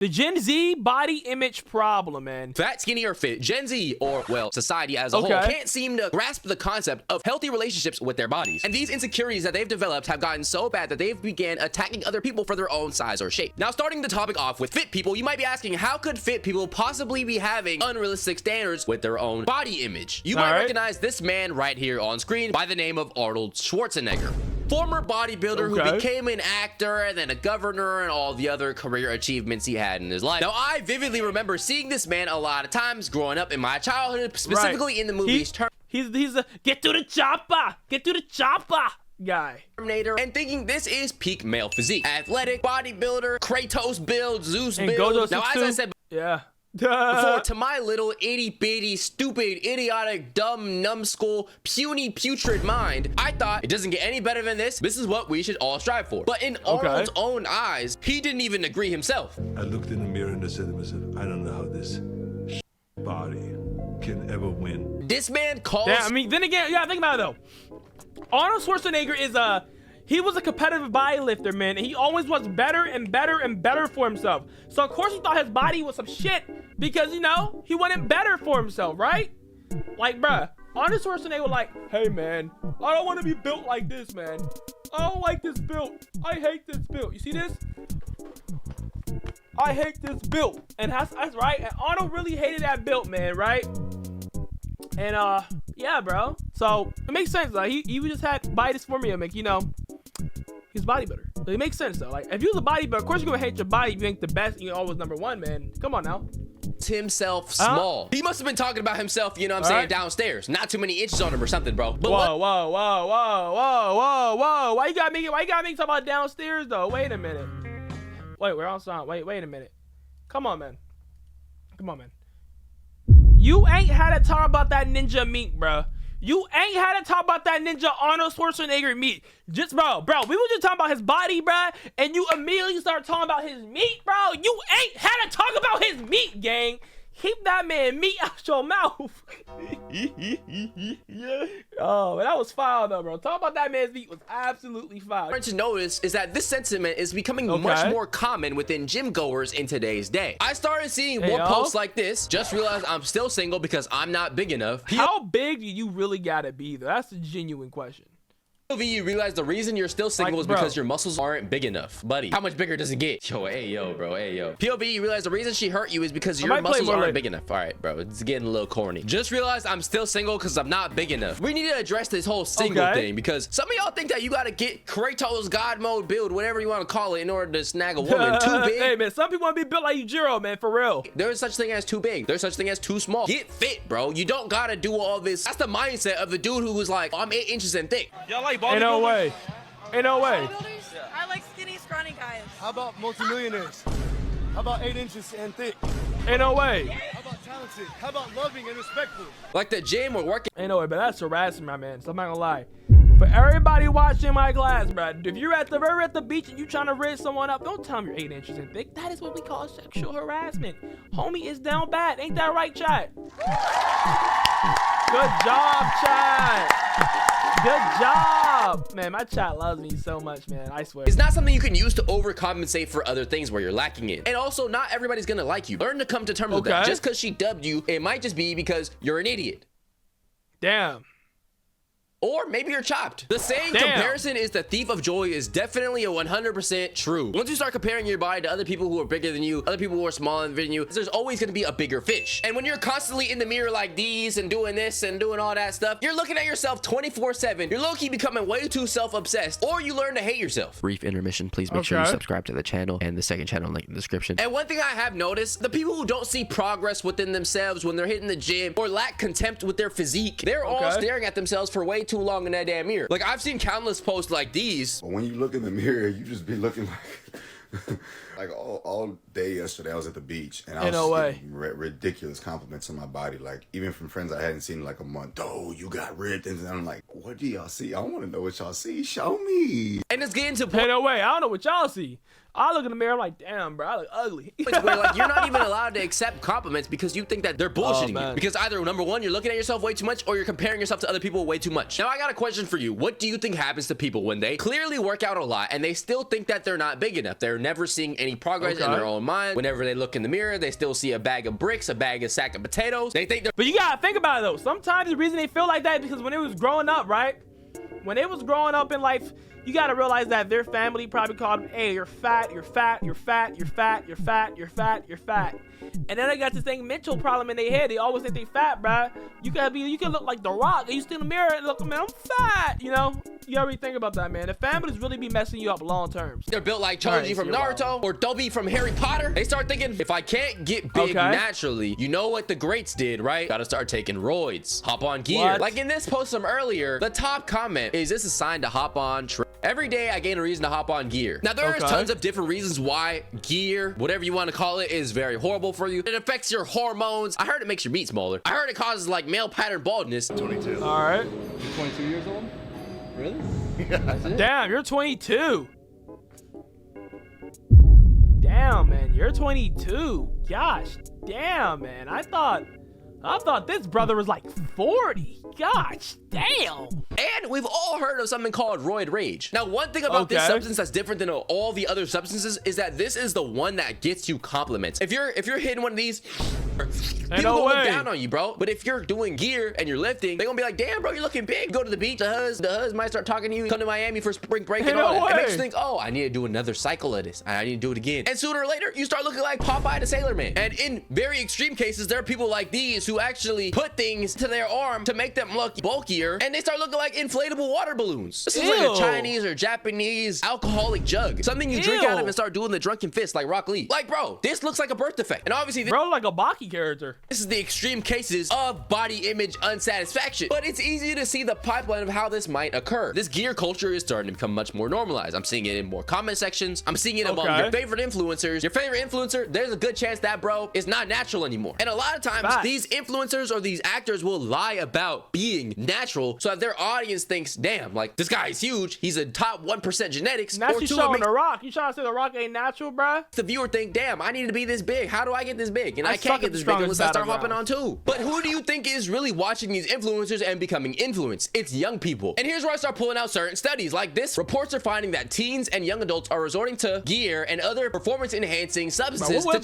The Gen Z body image problem, man. Fat, skinny, or fit, Gen Z, or, well, society as a whole, can't seem to grasp the concept of healthy relationships with their bodies. And these insecurities that they've developed have gotten so bad that they've began attacking other people for their own size or shape. Now, starting the topic off with fit people, you might be asking, how could fit people possibly be having unrealistic standards with their own body image? You might recognize this man right here on screen by the name of Arnold Schwarzenegger. Former bodybuilder who became an actor and then a governor and all the other career achievements he had in his life. Now, I vividly remember seeing this man a lot of times growing up in my childhood, specifically in the movies He's a get to the chopper, guy. Terminator, and thinking this is peak male physique. Athletic, bodybuilder, Kratos build, Zeus build. Now, as I said, before, to my little itty-bitty, stupid, idiotic, dumb, numbskull, puny, putrid mind, I thought it doesn't get any better than this. This is what we should all strive for. But in Arnold's own eyes, he didn't even agree himself. I looked in the mirror and I said to myself, I don't know how this body can ever win. This man calls... Yeah, I mean, then again, think about it, though. Arnold Schwarzenegger is he was a competitive body lifter, man, and he always was better and better and better for himself. So, of course, he thought his body was some shit because, you know, he wasn't better for himself, right? Like, bruh, Arnold Schwarzenegger was like, hey, man, I don't want to be built like this, man. I don't like this build. I hate this build. You see this? I hate this build. And that's right. And Arnold really hated that build, man, right? And, yeah, bro. So, it makes sense, though. He just had body dysmorphia, like, you know, he's a bodybuilder. So it makes sense, though. Like, if you was a bodybuilder, of course you're gonna hate your body if you ain't the best and you're always #1, man. Come on now. Himself small. He must have been talking about himself, you know what I'm saying, downstairs. Not too many inches on him or something, bro. But whoa. Why you gotta make me talk about downstairs, though? Wait a minute. Wait, we're on sound. Wait a minute. Come on, man. You ain't had to talk about that ninja meat, bro. You ain't had to talk about that ninja Arnold Schwarzenegger meat. Just, bro, we were just talking about his body, bro, and you immediately start talking about his meat, bro. You ain't had to talk about his meat, gang. Keep that man meat out your mouth. Oh, that was foul, though, bro. Talk about that man's meat was absolutely foul. What to notice is that this sentiment is becoming much more common within gym goers in today's day. I started seeing more posts like this. Just realized I'm still single because I'm not big enough. How big do you really gotta be, though? That's a genuine question. POV, you realize the reason you're still single is because your muscles aren't big enough. Buddy, how much bigger does it get? Yo, hey, yo, bro, hey, yo. POV, you realize the reason she hurt you is because your muscles aren't big enough. All right, bro, it's getting a little corny. Just realized I'm still single because I'm not big enough. We need to address this whole single thing because some of y'all think that you gotta get Kratos God mode build, whatever you want to call it, in order to snag a woman. Too big. Hey, man, some people want to be built like Yujiro, man, for real. There's such thing as too big. There's such thing as too small. Get fit, bro. You don't gotta do all this. That's the mindset of the dude who was like, I'm 8 inches and thick. Y'all like bodybuilders? No way. Ain't no way. I like skinny, scrawny guys. How about multimillionaires? How about 8 inches and thick? Ain't no way. How about talented? How about loving and respectful? Like the gym or working. Ain't no way, but that's harassment, my man. So I'm not gonna lie. For everybody watching my class, bro, if you're at the beach and you trying to raise someone up, don't tell them you're 8 inches and thick. That is what we call sexual harassment. Homie is down bad. Ain't that right, chat? Good job, chat. Good job. Man, my chat loves me so much, man. I swear. It's not something you can use to overcompensate for other things where you're lacking in. And also, not everybody's gonna like you. Learn to come to terms with that. Just because she dubbed you, it might just be because you're an idiot. Damn. Or maybe you're chopped. The saying comparison is the thief of joy is definitely a 100% true. Once you start comparing your body to other people who are bigger than you, other people who are smaller than you, there's always gonna be a bigger fish. And when you're constantly in the mirror like these and doing this and doing all that stuff, you're looking at yourself 24/7. You're low-key becoming way too self-obsessed, or you learn to hate yourself. Brief intermission. Please make sure you subscribe to the channel and the second channel link in the description. And one thing I have noticed, the people who don't see progress within themselves when they're hitting the gym or lack contempt with their physique, they're all staring at themselves for way too long in that damn mirror. Like, I've seen countless posts like these. When you look in the mirror, you just be looking like all day yesterday I was at the beach and I was getting ridiculous compliments on my body, like even from friends I hadn't seen in like a month. Oh, you got ripped. And I'm like, what do y'all see? I want to know what y'all see. Show me. And it's getting to point. Hey, no way. I don't know what y'all see. I look in the mirror, I'm like, damn, bro, I look ugly. Where, like, you're not even allowed to accept compliments because you think that they're bullshitting you. Because either, number one, you're looking at yourself way too much, or you're comparing yourself to other people way too much. Now, I got a question for you. What do you think happens to people when they clearly work out a lot and they still think that they're not big enough? They're never seeing any progress in their own own mind. Whenever they look in the mirror, they still see a bag of bricks, a sack of potatoes. They think they're— But you gotta think about it though. Sometimes the reason they feel like that is because when it was growing up, right? When it was growing up in life, you gotta realize that their family probably called them, hey, you're fat, you're fat, you're fat, you're fat, you're fat, you're fat, you're fat. And then they got this thing mental problem in their head. They always think they fat, bruh. You can look like The Rock, and you still in the mirror and look, man, I'm fat, you know? You already think about that, man. The families really be messing you up long term. They're built like Choji from Naruto or Dobby from Harry Potter. They start thinking, if I can't get big naturally, you know what the greats did, right? Gotta start taking roids. Hop on gear. Like in this post from earlier, the top comment is, this a sign to hop on every day I gain a reason to hop on gear. Now there's tons of different reasons why gear, whatever you want to call it, is very horrible for you. It affects your hormones. I heard it makes your meat smaller. I heard it causes like male pattern baldness. 22. All right. You're 22 years old? Really? That's it? Damn, you're 22. Damn, man, you're 22. Gosh, damn, man. I thought this brother was like 40. Gosh, damn. And we've all heard of something called roid rage. Now, one thing about this substance that's different than all the other substances is that this is the one that gets you compliments. If you're hitting one of these, people going down on you, bro. But if you're doing gear and you're lifting, they're gonna be like, damn, bro, you're looking big. Go to the beach, the huz might start talking to you. Come to Miami for spring break and all that. It makes you think, oh, I need to do another cycle of this. I need to do it again. And sooner or later, you start looking like Popeye the Sailor Man. And in very extreme cases, there are people like these who actually put things to their arm to make them look bulkier, and they start looking like inflatable water balloons. This is like a Chinese or Japanese alcoholic jug. Something you drink out of and start doing the drunken fist like Rock Lee. Like, bro, this looks like a birth defect. And obviously, bro, like a Baki character. This is the extreme cases of body image unsatisfaction. But it's easy to see the pipeline of how this might occur. This gear culture is starting to become much more normalized. I'm seeing it in more comment sections. I'm seeing it among your favorite influencers. Your favorite influencer, there's a good chance that, bro, is not natural anymore. And a lot of times, these influencers or these actors will lie about being natural so that their audience thinks, damn, like, this guy is huge. He's a top 1% genetics. And that's you showing The Rock. You trying to say The Rock ain't natural, bruh? The viewer think, damn, I need to be this big. How do I get this big? And I can't get this big unless I start hopping on too. But who do you think is really watching these influencers and becoming influenced? It's young people. And here's where I start pulling out certain studies like this. Reports are finding that teens and young adults are resorting to gear and other performance enhancing substances to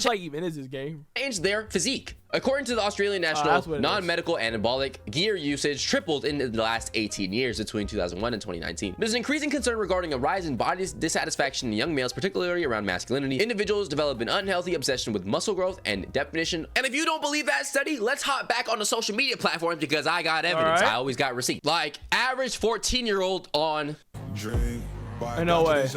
change their physique. According to the Australian National Non-Medical Anabolic, gear usage tripled in the last 18 years between 2001 and 2019. There's an increasing concern regarding a rise in body dissatisfaction in young males, particularly around masculinity. Individuals develop an unhealthy obsession with muscle growth and definition. And if you don't believe that study, let's hop back on the social media platforms because I got evidence. I always got receipts. Like, average 14-year-old on... No way.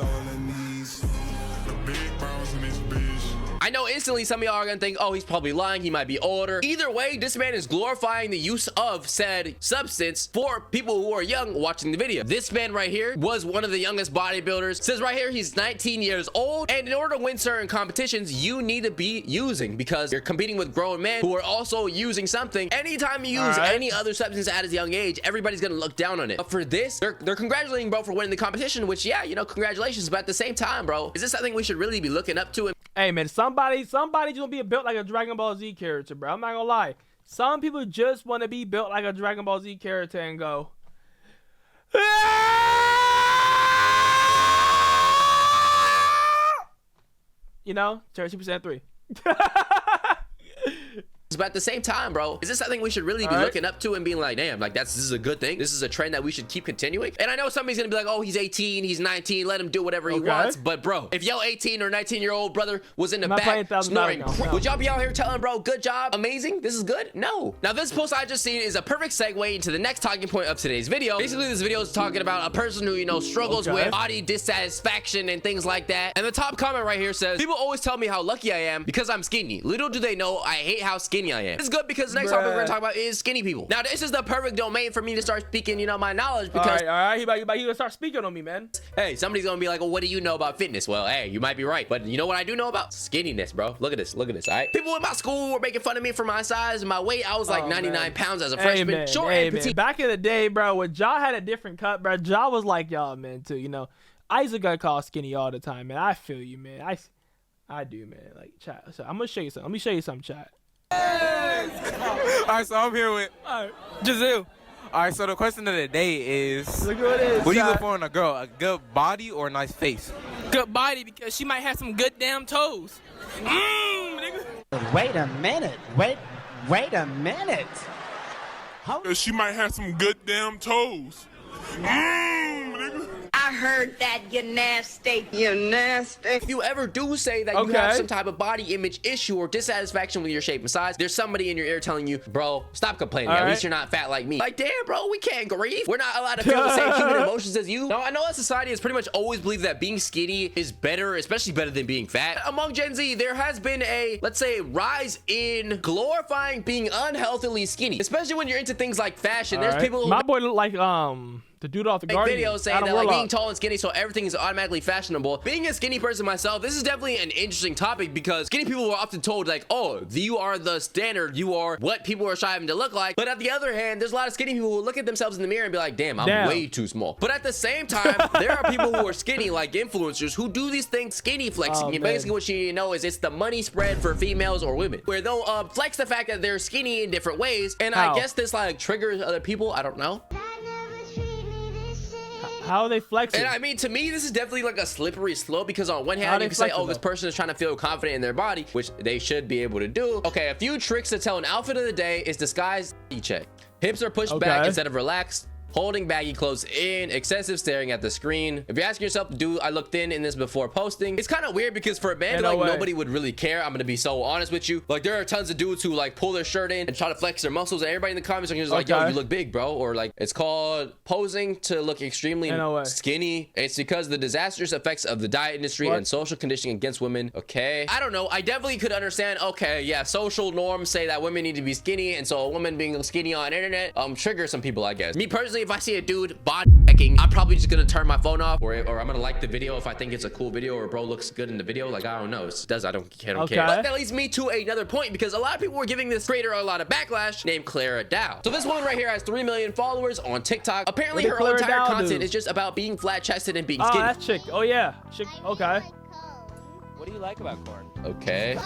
I know instantly some of y'all are gonna think, oh, he's probably lying, he might be older. Either way, this man is glorifying the use of said substance for people who are young watching the video. This man right here was one of the youngest bodybuilders. Says right here he's 19 years old, and in order to win certain competitions, you need to be using, because you're competing with grown men who are also using something. Anytime you use any other substance at a young age, everybody's gonna look down on it. But for this, they're congratulating bro for winning the competition, which, yeah, you know, congratulations. But at the same time, bro, is this something we should really be looking up to? Hey man, somebody's gonna be built like a Dragon Ball Z character, bro. I'm not gonna lie. Some people just want to be built like a Dragon Ball Z character and go, you know, 32% 3. But at the same time, bro, is this something we should really be looking up to and being like, damn, like this is a good thing? This is a trend that we should keep continuing? And I know somebody's gonna be like, oh, he's 18, he's 19, let him do whatever he wants. But bro, if your 18 or 19-year-old brother was in the back snoring, would y'all be out here telling bro, good job, amazing, this is good? No. Now this post I just seen is a perfect segue into the next talking point of today's video. Basically, this video is talking about a person who, you know, struggles with body dissatisfaction and things like that. And the top comment right here says, people always tell me how lucky I am because I'm skinny. Little do they know I hate how skinny I am. It's good because the next topic we're gonna talk about is skinny people. Now this is the perfect domain for me to start speaking, you know, my knowledge, because all right, he gonna start speaking on me, man. Hey, somebody's gonna be like, well, what do you know about fitness? Well, hey, you might be right, but you know what I do know about? Skinniness, bro. Look at this, all right? People in my school were making fun of me for my size and my weight. I was like 99 pounds as a freshman. Short and petite. Back in the day, bro, when Ja had a different cut, bro, Ja was like y'all, man, too. You know, I used to get called skinny all the time, man. I feel you, man. I do, man. Like, chat. So I'm gonna show you something. Let me show you something, chat. Alright, so I'm here with Giselle. Alright, so the question of the day is, look what it is, what do you look for in a girl? A good body or a nice face? good body because she might have some good damn toes. Nigga. Wait a minute. Wait a minute. She might have some good damn toes. Nigga. I heard that, you nasty. You nasty. If you ever do say that you have some type of body image issue or dissatisfaction with your shape and size, there's somebody in your ear telling you, bro, stop complaining. At least you're not fat like me. Like, damn, bro, we can't grieve. We're not allowed to feel the same human emotions as you. Now, I know that society has pretty much always believed that being skinny is better, especially better than being fat. Among Gen Z, there has been a, let's say, rise in glorifying being unhealthily skinny, especially when you're into things like fashion. There's people who my boy look like the dude off the Guardian. Videos saying that like being tall and skinny, so everything is automatically fashionable. Being a skinny person myself, this is definitely an interesting topic because skinny people were often told like, oh, you are the standard, you are what people are striving to look like. But at the other hand, there's a lot of skinny people who look at themselves in the mirror and be like, damn, I'm way too small. But at the same time, there are people who are skinny, like influencers, who do these things skinny flexing. And basically what you need to know is it's the money spread for females or women, where they'll flex the fact that they're skinny in different ways. And I guess this like triggers other people. I don't know. How are they flexing? And I mean, to me, this is definitely like a slippery slope because on one hand, you can say, oh, this person is trying to feel confident in their body, which they should be able to do. Okay, a few tricks to tell an outfit of the day is disguise check. Hips are pushed back instead of relaxed. Holding baggy clothes in, excessive staring at the screen. If you're asking yourself, do I look thin in this before posting? It's kind of weird because for a man, like nobody would really care. I'm gonna be so honest with you. Like there are tons of dudes who like pull their shirt in and try to flex their muscles, and everybody in the comments section is like, yo, you look big, bro. Or like it's called posing to look extremely skinny. It's because the disastrous effects of the diet industry and social conditioning against women. Okay, I don't know. I definitely could understand. Okay, yeah, social norms say that women need to be skinny, and so a woman being skinny on internet triggers some people, I guess. Me personally, if I see a dude body checking, I'm probably just gonna turn my phone off, or I'm gonna like the video if I think it's a cool video or bro looks good in the video. Like I don't know, I don't care. But that leads me to another point because a lot of people were giving this creator a lot of backlash named Clara Dow. So this woman right here has 3 million followers on TikTok. Apparently her entire content is just about being flat chested and being skinny. Oh, that chick. Oh yeah, chick. Okay. What do you like about corn? Okay.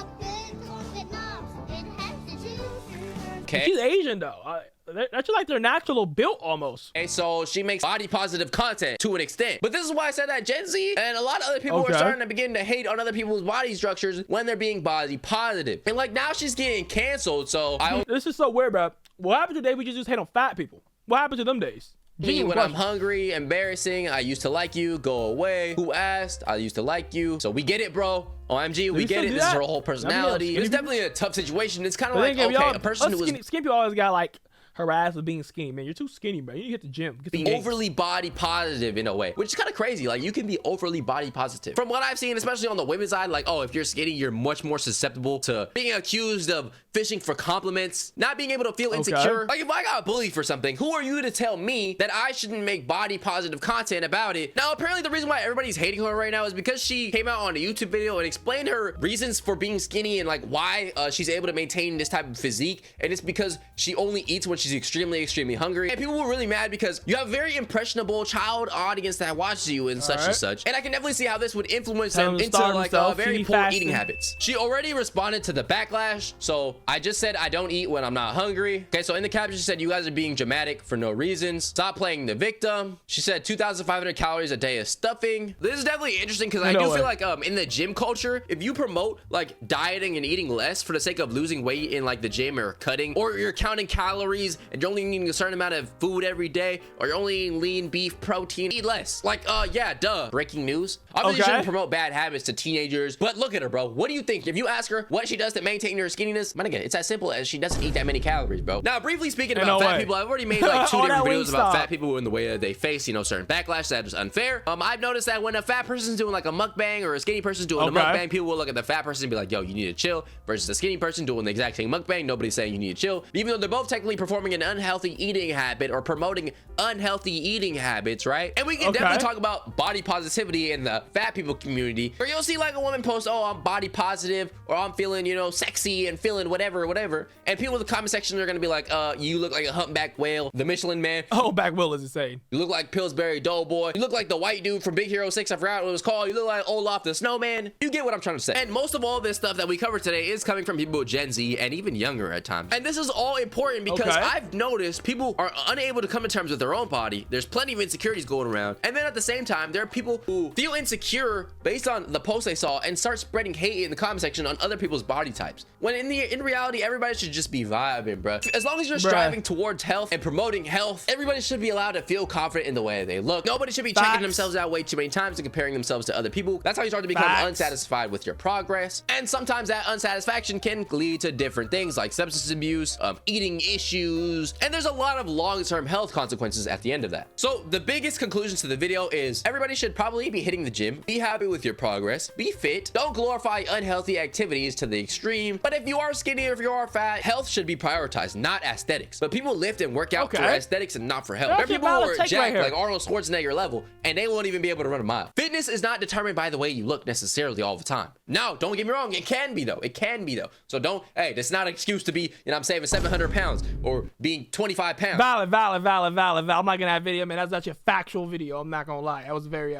She's Asian though. That's like their natural built almost. Okay, so she makes body positive content to an extent. But this is why I said that Gen Z and a lot of other people are starting to begin to hate on other people's body structures when they're being body positive. And like now she's getting canceled. So this is so weird, bro. What happened today? We just hate on fat people. What happened to them days? When I'm hungry, embarrassing, I used to like you, go away. Who asked? I used to like you. So we get it, bro. OMG, we get it. This is her whole personality. It's definitely a tough situation. It's kind of like, okay, a person who was skinny people always got like harassed with being skinny. Man, you're too skinny, bro. You need to hit the gym. Being overly body positive in a way, which is kind of crazy. Like you can be overly body positive. From what I've seen, especially on the women's side, like, oh, if you're skinny, you're much more susceptible to being accused of fishing for compliments, not being able to feel insecure. Like if I got bullied for something, who are you to tell me that I shouldn't make body positive content about it? Now, apparently the reason why everybody's hating her right now is because she came out on a YouTube video and explained her reasons for being skinny and like why she's able to maintain this type of physique. And it's because she only eats when she's extremely hungry. And people were really mad because you have a very impressionable child audience that watches you and such and such. And I can definitely see how this would influence them into like very poor eating habits. She already responded to the backlash. So I just said I don't eat when I'm not hungry. Okay, so in the caption she said, you guys are being dramatic for no reasons. Stop playing the victim. She said 2,500 calories a day is stuffing. This is definitely interesting because I do feel like in the gym culture, if you promote like dieting and eating less for the sake of losing weight in like the gym or cutting, or you're counting calories and you're only eating a certain amount of food every day, or you're only eating lean beef protein, eat less. Like yeah, duh. Breaking news. Obviously you shouldn't promote bad habits to teenagers, but look at her, bro. What do you think? If you ask her what she does to maintain her skinniness, my nigga, it's as simple as she doesn't eat that many calories, bro. Now, briefly speaking about fat people, I've already made like 2 different videos about fat people and the way that they face, you know, certain backlash that is unfair. I've noticed that when a fat person's doing like a mukbang or a skinny person's doing a mukbang, people will look at the fat person and be like, yo, you need to chill, versus the skinny person doing the exact same mukbang. Nobody's saying you need to chill, even though they're both technically performing an unhealthy eating habit or promoting unhealthy eating habits, right? And we can definitely talk about body positivity in the fat people community, or you'll see like a woman post, oh, I'm body positive, or I'm feeling, you know, sexy and feeling whatever whatever. And people in the comment section are gonna be like, you look like a humpback whale, the Michelin Man. Oh, back Will is insane. You look like Pillsbury Doughboy. You look like the white dude from Big Hero 6. I forgot what it was called. You look like Olaf the Snowman. You get what I'm trying to say. And most of all this stuff that we cover today is coming from people Gen Z and even younger at times. And this is all important because I've noticed people are unable to come to terms with their own body. There's plenty of insecurities going around. And then at the same time, there are people who feel insecure based on the post they saw and start spreading hate in the comment section on other people's body types. When in reality, everybody should just be vibing, bro. As long as you're striving towards health and promoting health, everybody should be allowed to feel confident in the way they look. Nobody should be checking themselves out way too many times and comparing themselves to other people. That's how you start to become unsatisfied with your progress. And sometimes that unsatisfaction can lead to different things like substance abuse, eating issues, and there's a lot of long-term health consequences at the end of that. So the biggest conclusion to the video is everybody should probably be hitting the gym, be happy with your progress, be fit, don't glorify unhealthy activities to the extreme. But if you are skinny or if you are fat, health should be prioritized, not aesthetics. But people lift and work out for aesthetics and not for health. There are people who are jacked like Arnold Schwarzenegger level and they won't even be able to run a mile. Fitness is not determined by the way you look necessarily all the time. No, don't get me wrong, it can be though. It can be though. So don't, hey, that's not an excuse to be, you know, I'm saving 700 pounds or being 25 pounds. Valid. I'm not gonna have video, man. That's actually a factual video. I'm not gonna lie. That was very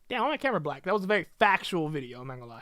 damn, why my camera black? That was a very factual video. I'm not gonna lie.